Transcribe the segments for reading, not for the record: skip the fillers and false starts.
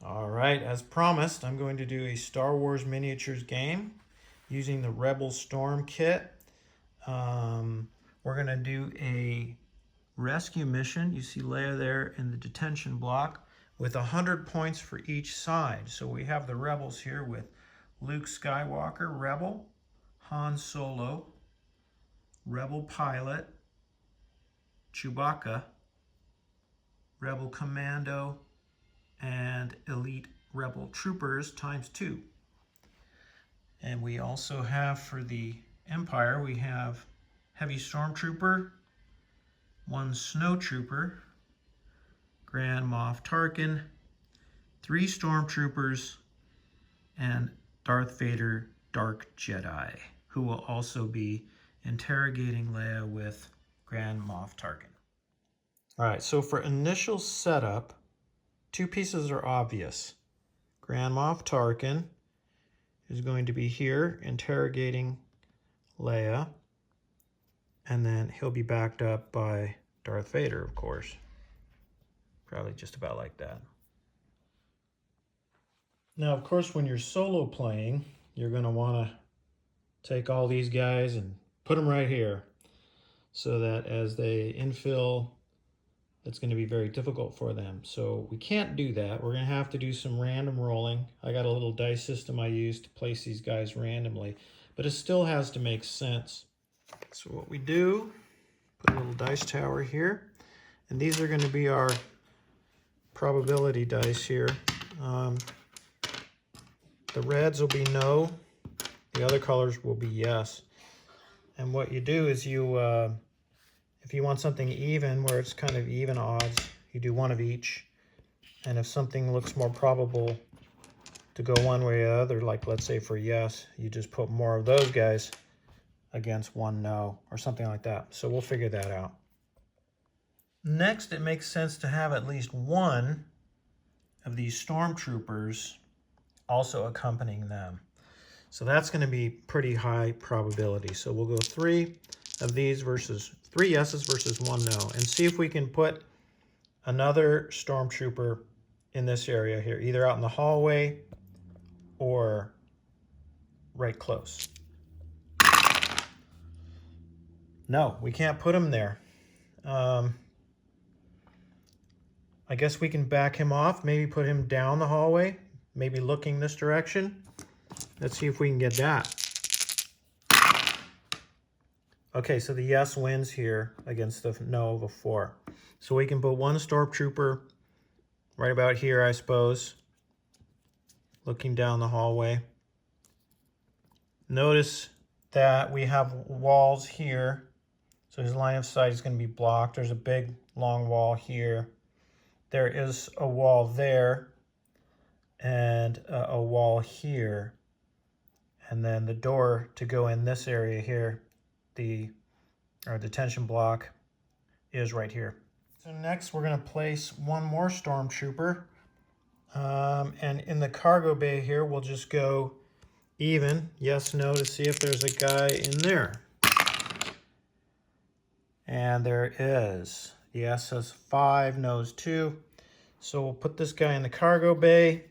All right, as promised, I'm going to do a Star Wars miniatures game using the Rebel Storm kit. We're going to do a rescue mission. You see Leia there in the detention block with 100 points for each side. So we have the Rebels here with Luke Skywalker, Rebel, Han Solo, Rebel Pilot, Chewbacca, Rebel Commando, and Elite Rebel Troopers ×2. And we also have for the Empire, we have Heavy Stormtrooper, 1 Snow Trooper, Grand Moff Tarkin, 3 Stormtroopers, and Darth Vader Dark Jedi, who will also be interrogating Leia with Grand Moff Tarkin. All right, so for initial setup, 2 pieces are obvious. Grand Moff Tarkin is going to be here interrogating Leia, and then he'll be backed up by Darth Vader, of course. Probably just about like that. Now, of course, when you're solo playing, you're going to want to take all these guys and put them right here so that as they infill, it's going to be very difficult for them. So we can't do that. We're going to have to do some random rolling. I got a little dice system I use to place these guys randomly, but it still has to make sense. So what we do, put a little dice tower here, and these are going to be our probability dice here. The reds will be no, the other colors will be yes. And what you do is you, if you want something even, where it's kind of even odds, you do 1 of each. And if something looks more probable to go one way or the other, like let's say for yes, you just put more of those guys against 1 no, or something like that. So we'll figure that out. Next, it makes sense to have at least 1 of these stormtroopers also accompanying them. So that's going to be pretty high probability. So we'll go 3 of these versus 3 yeses versus 1 no, and see if we can put another stormtrooper in this area here, either out in the hallway or right close. No, we can't put him there. I guess we can back him off, maybe put him down the hallway, maybe looking this direction. Let's see if we can get that. Okay, so the yes wins here against the no of a 4. So we can put 1 stormtrooper right about here, I suppose, looking down the hallway. Notice that we have walls here, so his line of sight is going to be blocked. There's a big, long wall here. There is a wall there and a wall here. And then the door to go in this area here, our detention block, is right here. So next we're going to place 1 more stormtrooper. And in the cargo bay here, we'll just go even, yes, no, to see if there's a guy in there. And there is. Yes says 5, no's 2. So we'll put this guy in the cargo bay.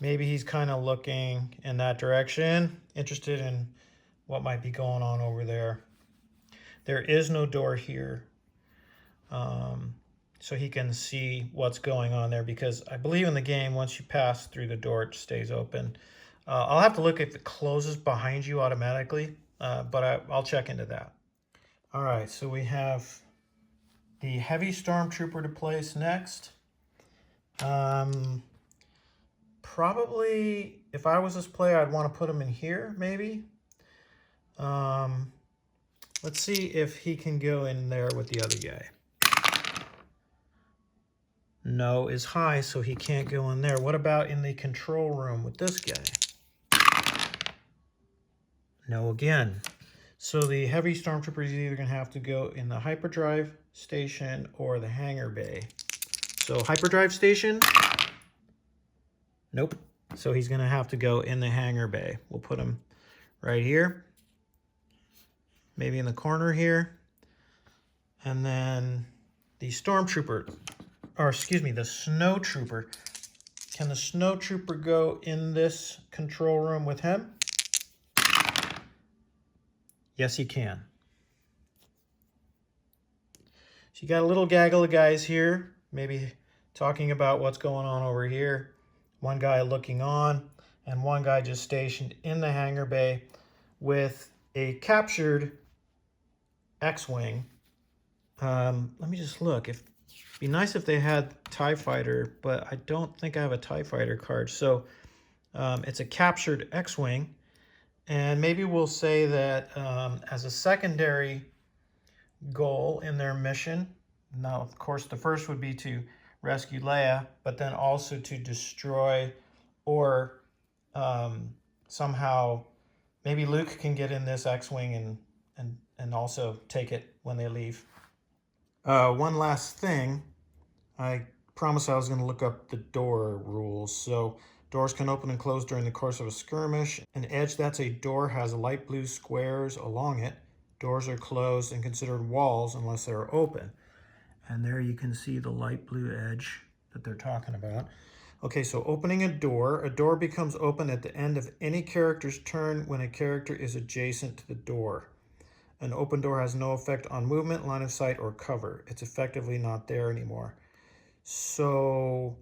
Maybe he's kind of looking in that direction, interested in what might be going on over there. There is no door here, so he can see what's going on there, because I believe in the game, once you pass through the door, it stays open. I'll have to look if it closes behind you automatically, but I'll check into that. All right, so we have the heavy stormtrooper to place next. Probably, if I was this player, I'd want to put him in here, maybe. Let's see if he can go in there with the other guy. No is high, so he can't go in there. What about in the control room with this guy? No again. So the heavy stormtrooper is either going to have to go in the hyperdrive station or the hangar bay. So hyperdrive station? Nope. So he's going to have to go in the hangar bay. We'll put him right here. Maybe in the corner here. And then the stormtrooper, or excuse me, the snow trooper. Can the snow trooper go in this control room with him? Yes, he can. So you got a little gaggle of guys here, maybe talking about what's going on over here. One guy looking on, and one guy just stationed in the hangar bay with a captured X-Wing. Let me just look. It'd be nice if they had TIE Fighter, but I don't think I have a TIE Fighter card. So it's a captured X-Wing, and maybe we'll say that as a secondary goal in their mission. Now, of course, the first would be to rescue Leia, but then also to destroy or somehow maybe Luke can get in this X-Wing and also take it when they leave. One last thing, I promised I was going to look up the door rules. So doors can open and close during the course of a skirmish. An edge that's a door has light blue squares along it. Doors are closed and considered walls unless they are open. And there you can see the light blue edge that they're talking about. Okay, so opening a door becomes open at the end of any character's turn when a character is adjacent to the door. An open door has no effect on movement, line of sight, or cover. It's effectively not there anymore. So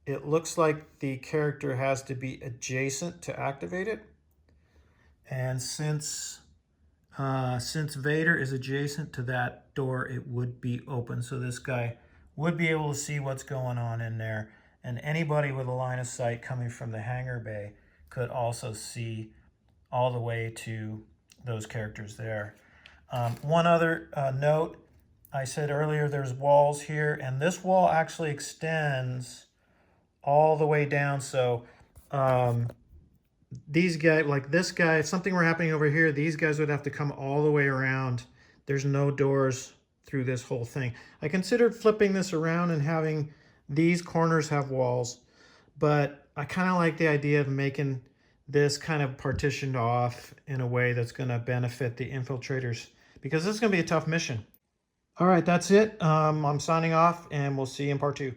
it looks like the character has to be adjacent to activate it. And since Vader is adjacent to that door, it would be open. So this guy would be able to see what's going on in there. And anybody with a line of sight coming from the hangar bay could also see all the way to those characters there. One other note, I said earlier there's walls here, and this wall actually extends all the way down. So these guys, like this guy, if something were happening over here, these guys would have to come all the way around. There's no doors through this whole thing. I considered flipping this around and having these corners have walls, but I kind of like the idea of making this kind of partitioned off in a way that's going to benefit the infiltrators, because this is going to be a tough mission. All right, that's it. I'm signing off, and we'll see you in part 2.